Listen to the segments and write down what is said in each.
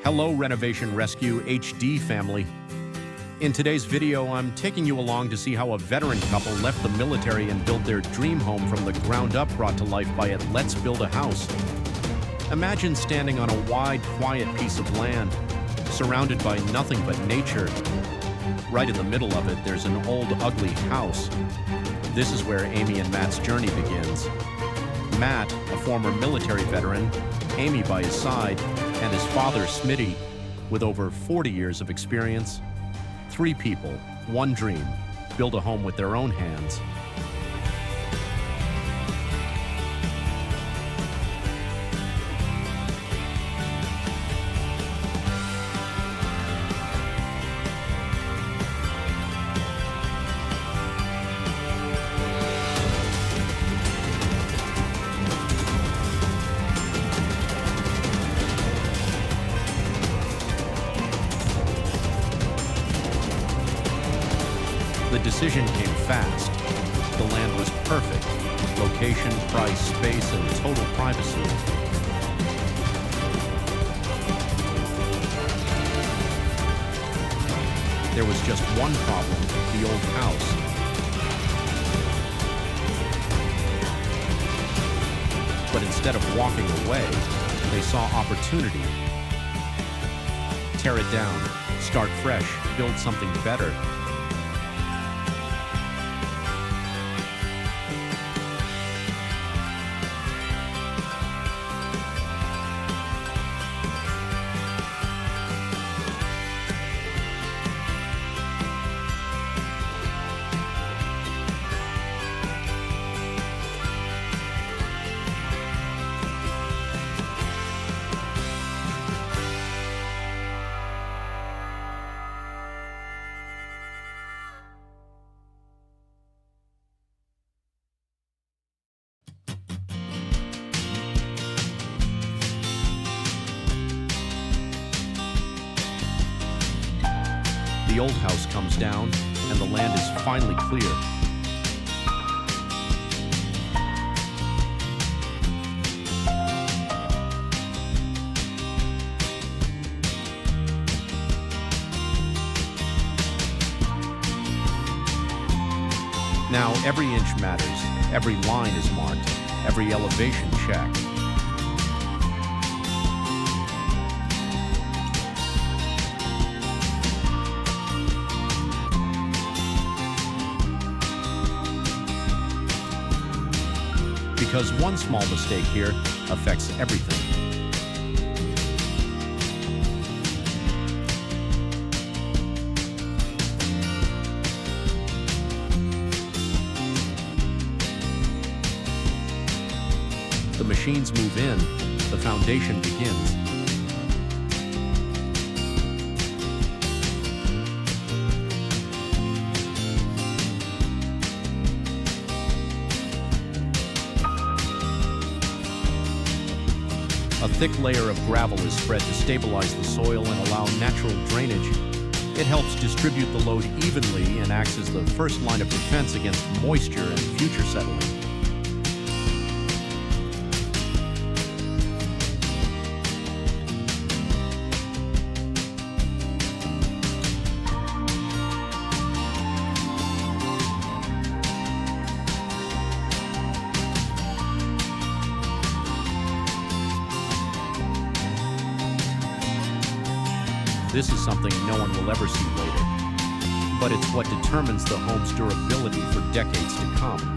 Hello, Renovation Rescue HD family. In today's video, I'm taking you along to see how a veteran couple left the military and built their dream home from the ground up, brought to life by it. Let's build a house. Imagine standing on a wide, quiet piece of land, surrounded by nothing but nature. Right in the middle of it, there's an old, ugly house. This is where Amy and Matt's journey begins. Matt, a former military veteran, Amy by his side, and his father, Smitty, with over 40 years of experience. 3 people, one dream: build a home with their own hands. The decision came fast. The land was perfect. Location, price, space, and total privacy. There was just one problem: the old house. But instead of walking away, they saw opportunity. Tear it down, start fresh, build something better. The old house comes down, and the land is finally clear. Now every inch matters, every line is marked, every elevation checked. Because one small mistake here affects everything. The machines move in, the foundation begins. A thick layer of gravel is spread to stabilize the soil and allow natural drainage. It helps distribute the load evenly and acts as the first line of defense against moisture and future settling. This is something no one will ever see later, but it's what determines the home's durability for decades to come.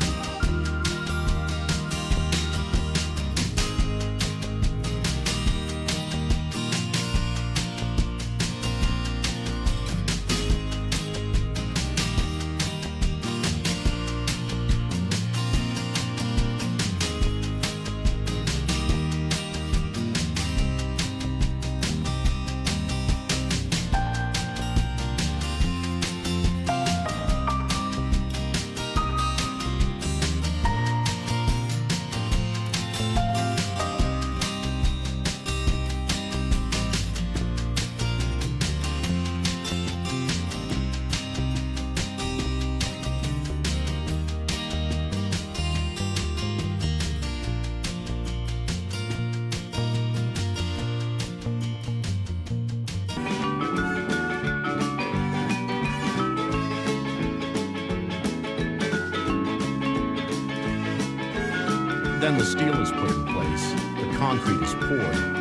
Then the steel is put in place, the concrete is poured.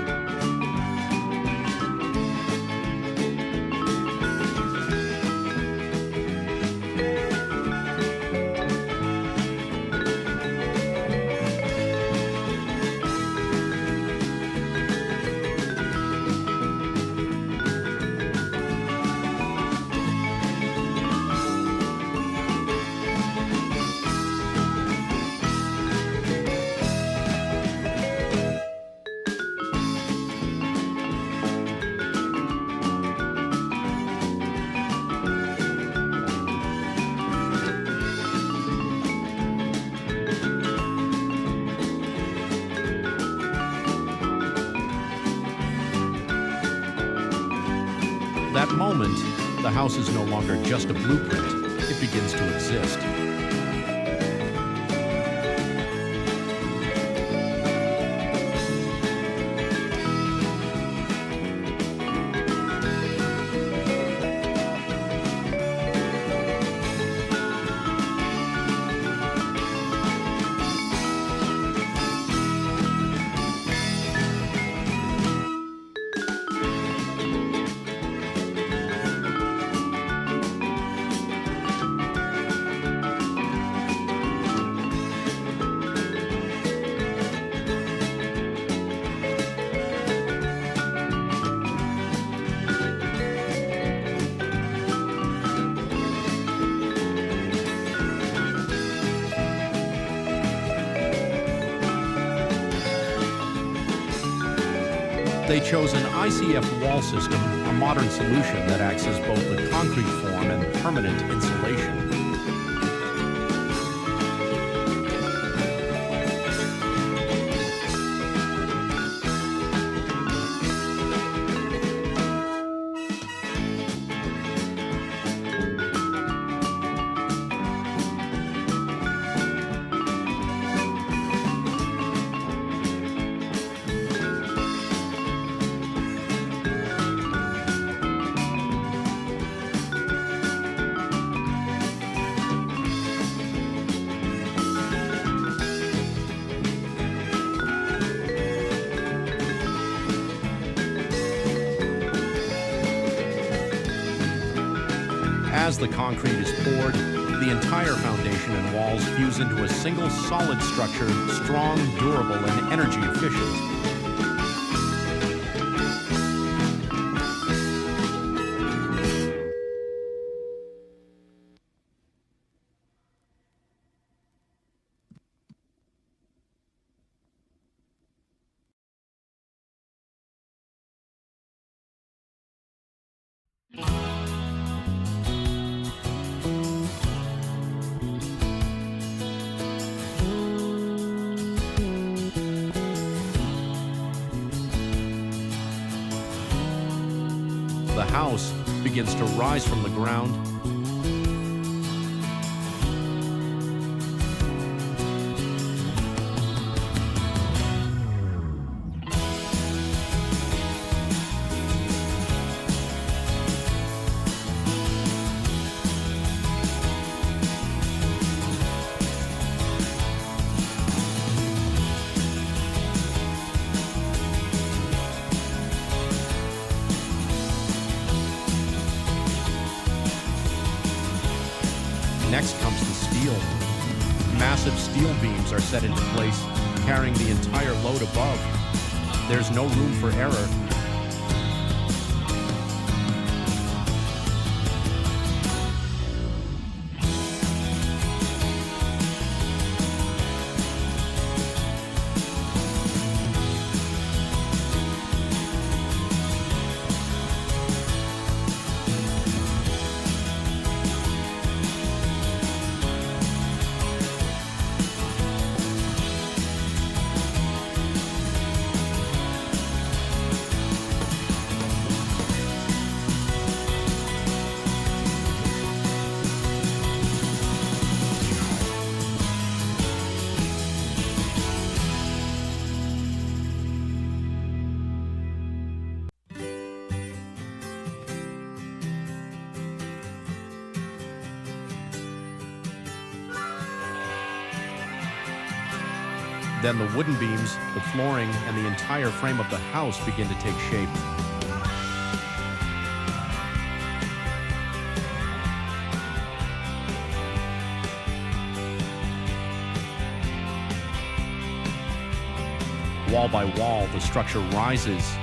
That moment, the house is no longer just a blueprint, it begins to exist. They chose an ICF wall system, a modern solution that acts as both the concrete form and permanent insulation. As the concrete is poured, the entire foundation and walls fuse into a single solid structure, strong, durable, and energy efficient. The house begins to rise from the ground. Next comes the steel. Massive steel beams are set into place, carrying the entire load above. There's no room for error. Then the wooden beams, the flooring, and the entire frame of the house begin to take shape. Wall by wall, the structure rises.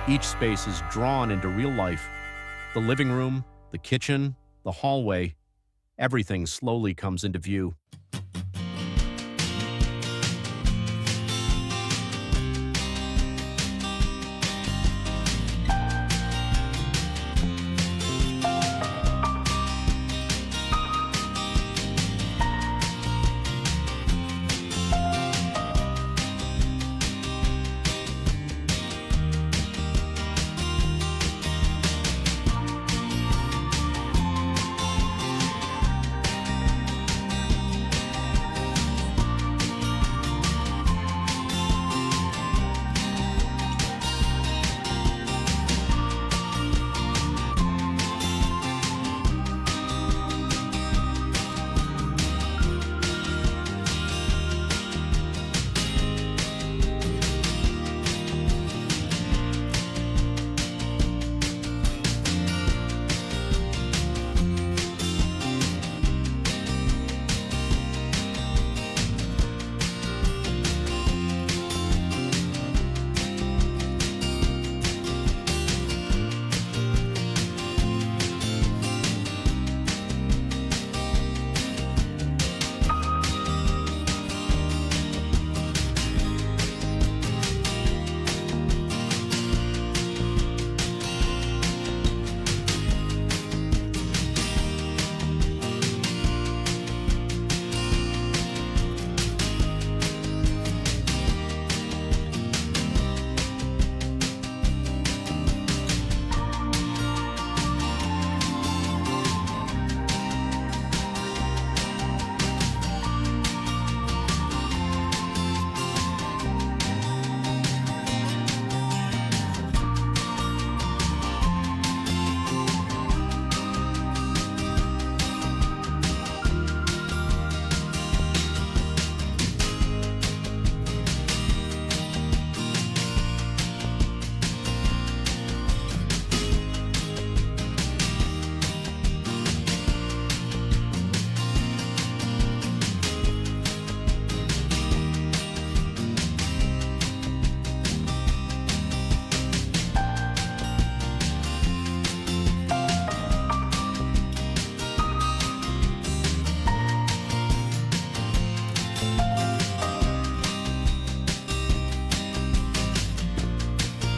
Each space is drawn into real life. The living room, the kitchen, the hallway, everything slowly comes into view.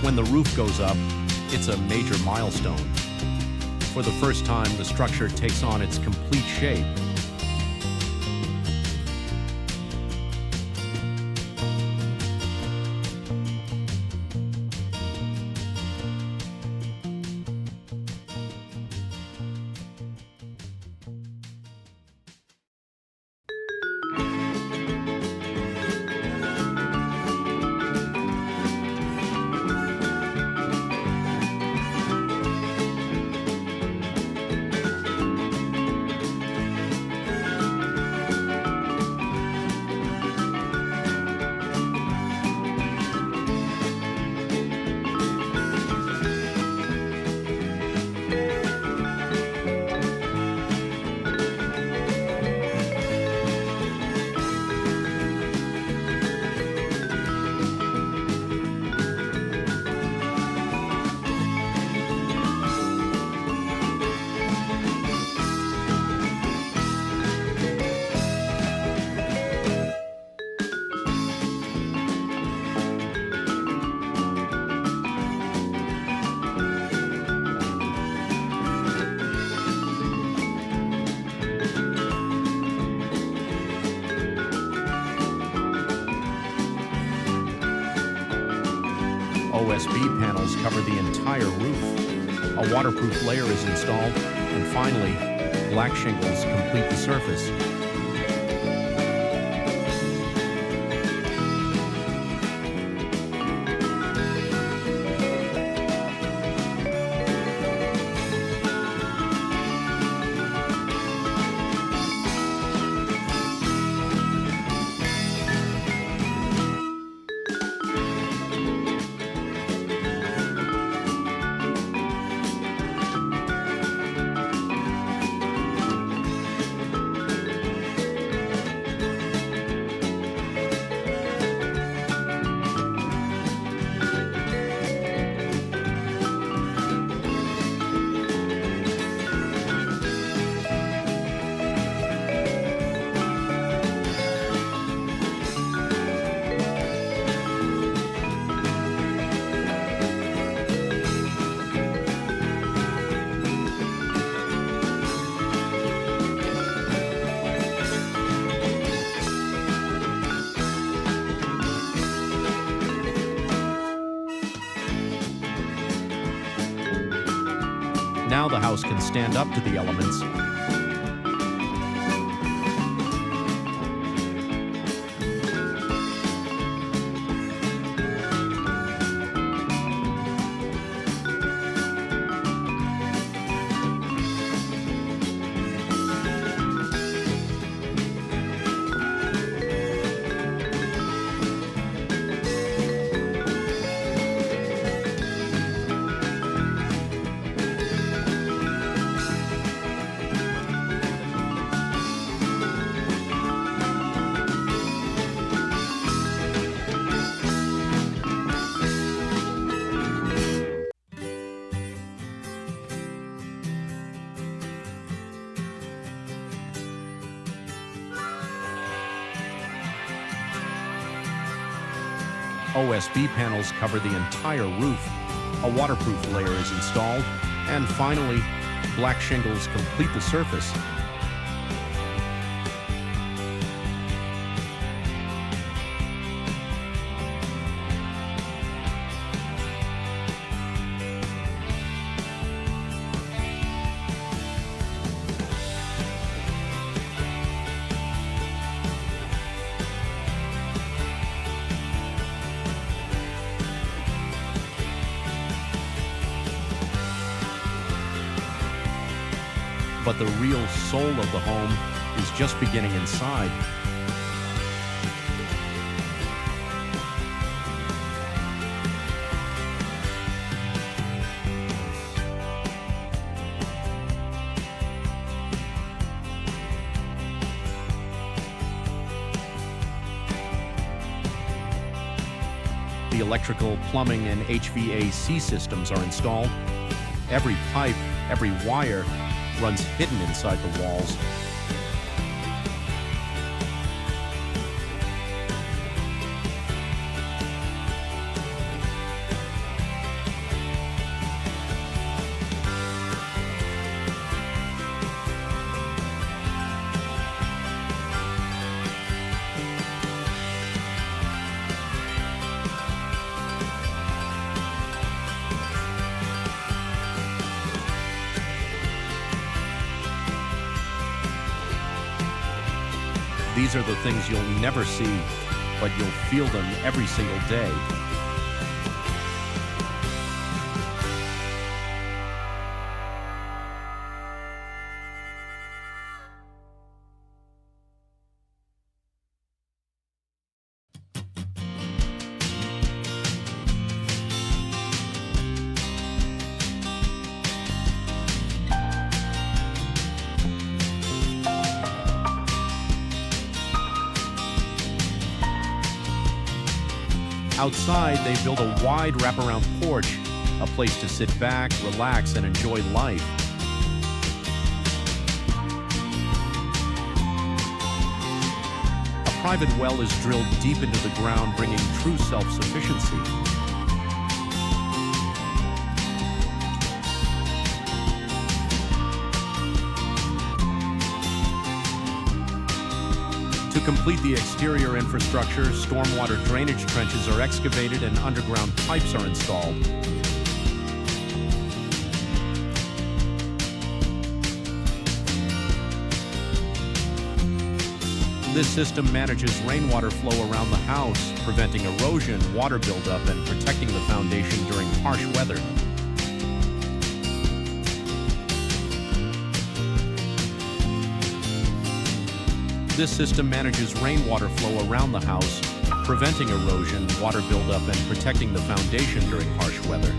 When the roof goes up, it's a major milestone. For the first time, the structure takes on its complete shape. OSB panels cover the entire roof. A waterproof layer is installed, and finally, black shingles complete the surface. Now the house can stand up to the elements. OSB panels cover the entire roof. A waterproof layer is installed, and finally, black shingles complete the surface. But the real soul of the home is just beginning inside. The electrical, plumbing, and HVAC systems are installed. Every pipe, every wire runs hidden inside the walls. These are the things you'll never see, but you'll feel them every single day. Outside, they built a wide wraparound porch, a place to sit back, relax, and enjoy life. A private well is drilled deep into the ground, bringing true self-sufficiency. To complete the exterior infrastructure, stormwater drainage trenches are excavated and underground pipes are installed. This system manages rainwater flow around the house, preventing erosion, water buildup, and protecting the foundation during harsh weather. This system manages rainwater flow around the house, preventing erosion, water buildup, and protecting the foundation during harsh weather.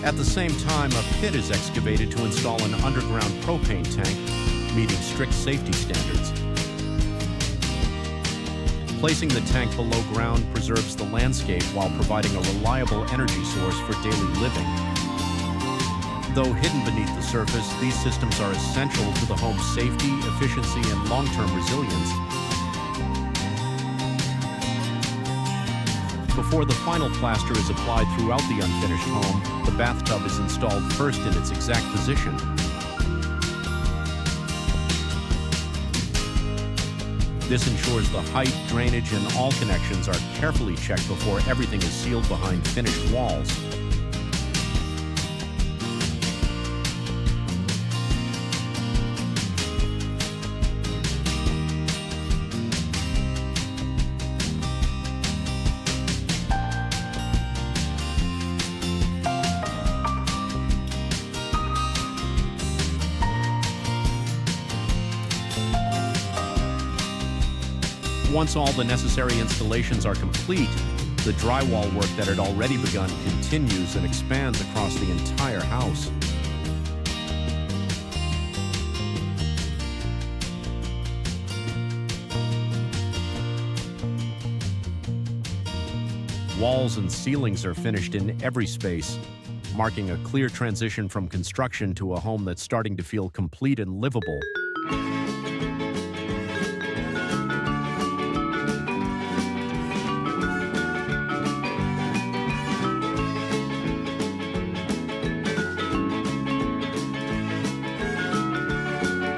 At the same time, a pit is excavated to install an underground propane tank, meeting strict safety standards. Placing the tank below ground preserves the landscape while providing a reliable energy source for daily living. Though hidden beneath the surface, these systems are essential to the home's safety, efficiency, and long-term resilience. Before the final plaster is applied throughout the unfinished home, the bathtub is installed first in its exact position. This ensures the height, drainage, and all connections are carefully checked before everything is sealed behind finished walls. Once all the necessary installations are complete, the drywall work that had already begun continues and expands across the entire house. Walls and ceilings are finished in every space, marking a clear transition from construction to a home that's starting to feel complete and livable.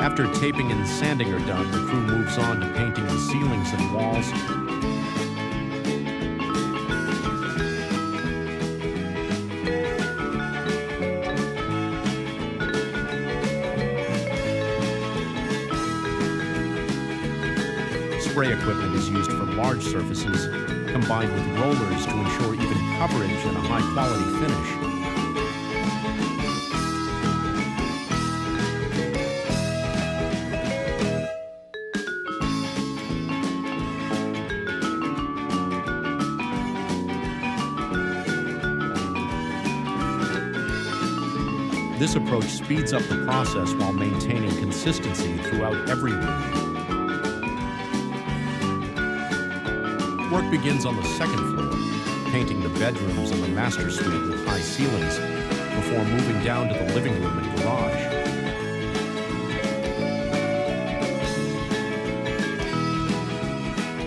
After taping and sanding are done, the crew moves on to painting the ceilings and walls. Spray equipment is used for large surfaces, combined with rollers to ensure even coverage and a high-quality finish. This approach speeds up the process while maintaining consistency throughout every room. Work begins on the second floor, painting the bedrooms and the master suite with high ceilings, before moving down to the living room and garage.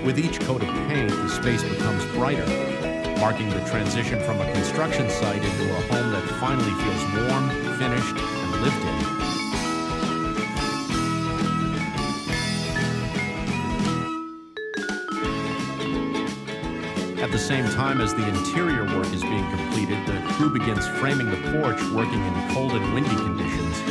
With each coat of paint, the space becomes brighter, marking the transition from a construction site into a home that finally feels warm, finished, and lived in. At the same time as the interior work is being completed, the crew begins framing the porch, working in cold and windy conditions.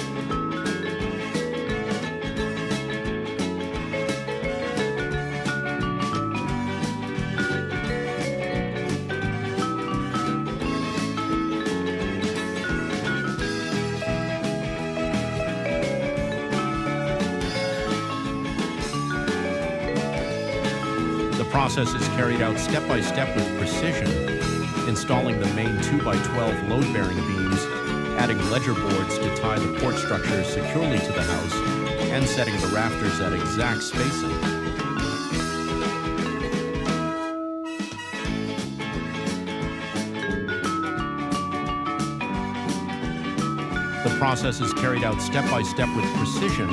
The process is carried out step by step with precision, installing the main 2x12 load-bearing beams, adding ledger boards to tie the porch structure securely to the house, and setting the rafters at exact spacing. The process is carried out step by step with precision,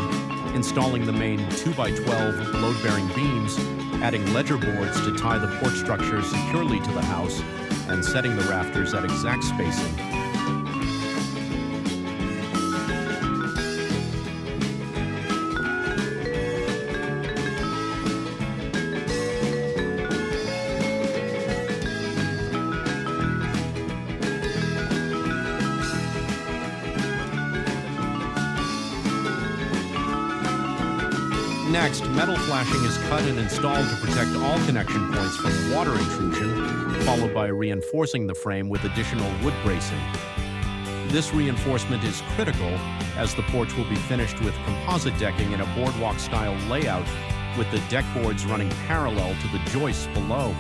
installing the main 2x12 load-bearing beams, adding ledger boards to tie the porch structure securely to the house, and setting the rafters at exact spacing. Next, metal flashing is cut and installed to protect all connection points from water intrusion, followed by reinforcing the frame with additional wood bracing. This reinforcement is critical as the porch will be finished with composite decking in a boardwalk-style layout with the deck boards running parallel to the joists below.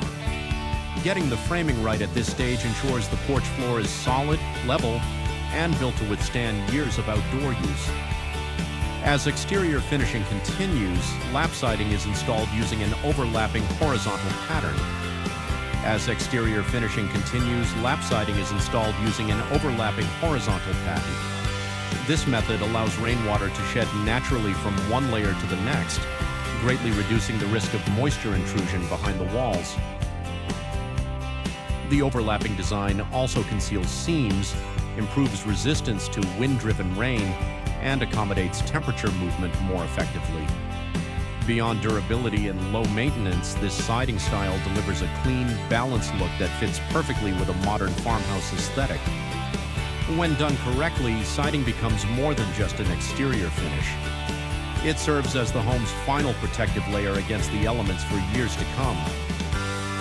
Getting the framing right at this stage ensures the porch floor is solid, level, and built to withstand years of outdoor use. As exterior finishing continues, lap siding is installed using an overlapping horizontal pattern. As exterior finishing continues, lap siding is installed using an overlapping horizontal pattern. This method allows rainwater to shed naturally from one layer to the next, greatly reducing the risk of moisture intrusion behind the walls. The overlapping design also conceals seams, improves resistance to wind-driven rain, and accommodates temperature movement more effectively. Beyond durability and low maintenance, this siding style delivers a clean, balanced look that fits perfectly with a modern farmhouse aesthetic. When done correctly, siding becomes more than just an exterior finish. It serves as the home's final protective layer against the elements for years to come.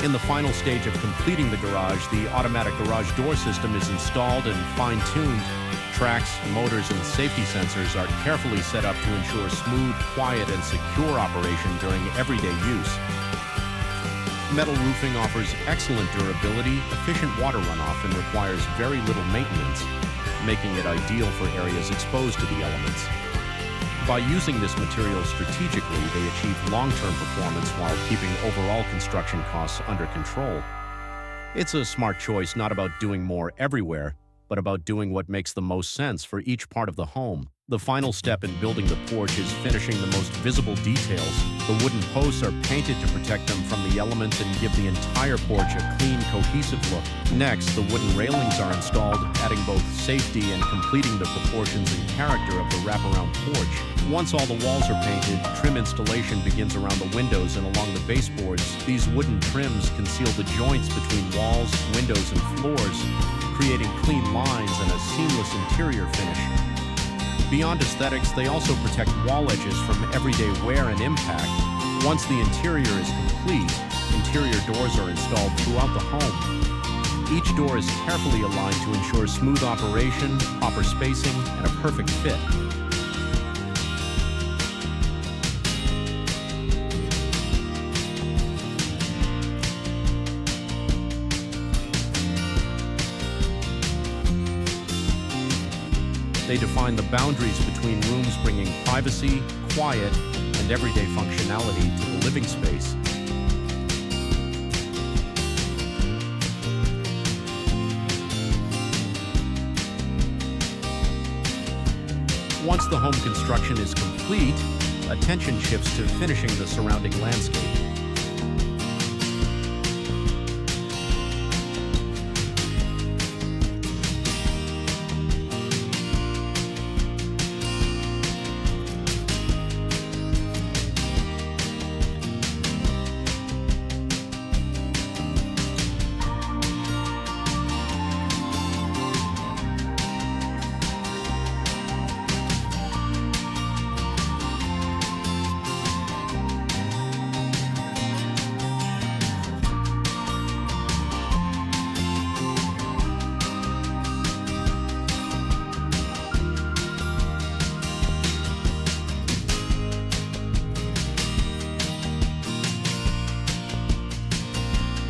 In the final stage of completing the garage, the automatic garage door system is installed and fine-tuned. Tracks, motors, and safety sensors are carefully set up to ensure smooth, quiet, and secure operation during everyday use. Metal roofing offers excellent durability, efficient water runoff, and requires very little maintenance, making it ideal for areas exposed to the elements. By using this material strategically, they achieve long-term performance while keeping overall construction costs under control. It's a smart choice not about doing more everywhere, but about doing what makes the most sense for each part of the home. The final step in building the porch is finishing the most visible details. The wooden posts are painted to protect them from the elements and give the entire porch a clean, cohesive look. Next, the wooden railings are installed, adding both safety and completing the proportions and character of the wraparound porch. Once all the walls are painted, trim installation begins around the windows and along the baseboards. These wooden trims conceal the joints between walls, windows, and floors, creating clean lines and a seamless interior finish. Beyond aesthetics, they also protect wall edges from everyday wear and impact. Once the interior is complete, interior doors are installed throughout the home. Each door is carefully aligned to ensure smooth operation, proper spacing, and a perfect fit. They define the boundaries between rooms, bringing privacy, quiet, and everyday functionality to the living space. Once the home construction is complete, attention shifts to finishing the surrounding landscape.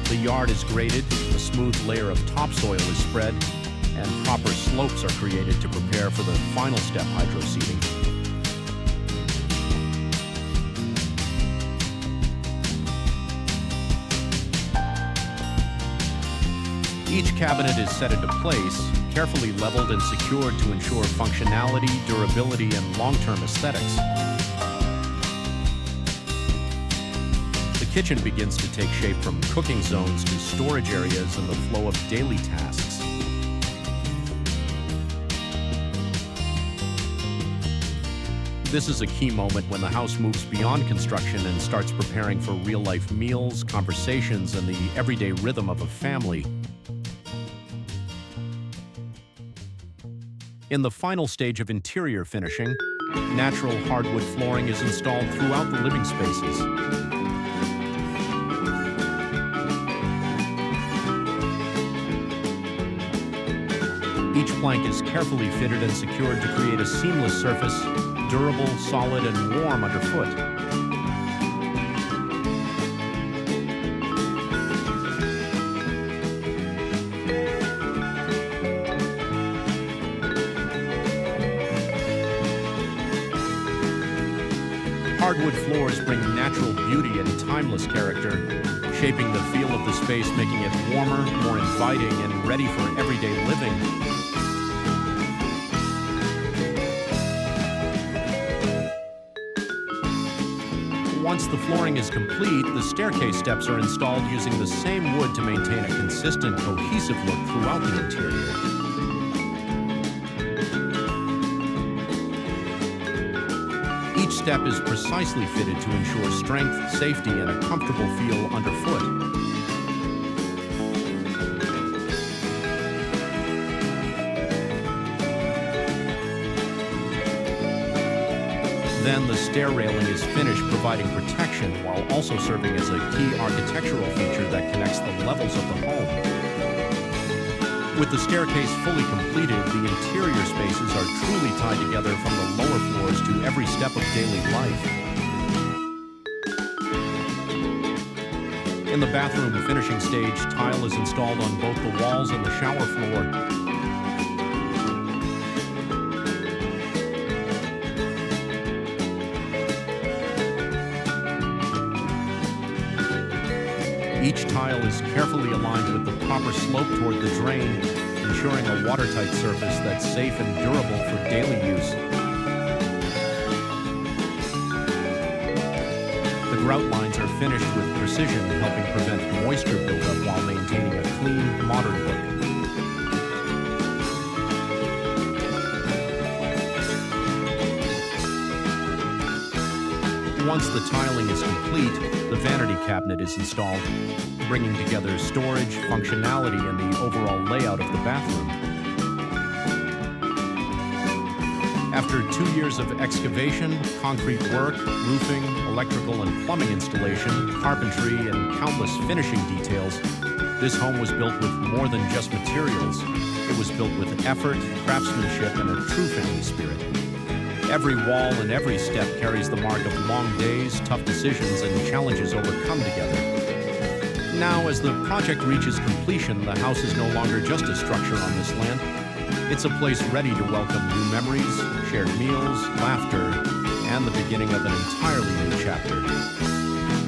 The yard is graded, a smooth layer of topsoil is spread, and proper slopes are created to prepare for the final step hydro seeding. Each cabinet is set into place, carefully leveled and secured to ensure functionality, durability, and long-term aesthetics. The kitchen begins to take shape from cooking zones to storage areas and the flow of daily tasks. This is a key moment when the house moves beyond construction and starts preparing for real-life meals, conversations, and the everyday rhythm of a family. In the final stage of interior finishing, Natural hardwood flooring is installed throughout the living spaces. Each plank is carefully fitted and secured to create a seamless surface, durable, solid, and warm underfoot. Hardwood floors bring natural beauty and timeless character, shaping the feel of the space, making it warmer, more inviting, and ready for everyday living. Once the flooring is complete, the staircase steps are installed using the same wood to maintain a consistent, cohesive look throughout the interior. Each step is precisely fitted to ensure strength, safety, and a comfortable feel underfoot. Then the stair railing is finished, providing protection while also serving as a key architectural feature that connects the levels of the home. With the staircase fully completed, the interior spaces are truly tied together from the lower floors to every step of daily life. In the bathroom finishing stage, tile is installed on both the walls and the shower floor. Each tile is carefully aligned with the proper slope toward the drain, ensuring a watertight surface that's safe and durable for daily use. The grout lines are finished with precision, helping prevent moisture buildup while maintaining a clean, modern look. Once the tiling is complete, the vanity cabinet is installed, bringing together storage, functionality, and the overall layout of the bathroom. After 2 years of excavation, concrete work, roofing, electrical and plumbing installation, carpentry, and countless finishing details, this home was built with more than just materials. It was built with effort, craftsmanship, and a true family spirit. Every wall and every step carries the mark of long days, tough decisions, and challenges overcome together. Now, as the project reaches completion, the house is no longer just a structure on this land. It's a place ready to welcome new memories, shared meals, laughter, and the beginning of an entirely new chapter.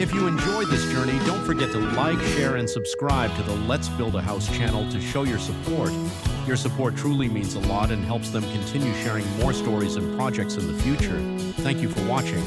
If you enjoyed this journey, don't forget to like, share, and subscribe to the Let's Build a House channel to show your support. Your support truly means a lot and helps them continue sharing more stories and projects in the future. Thank you for watching.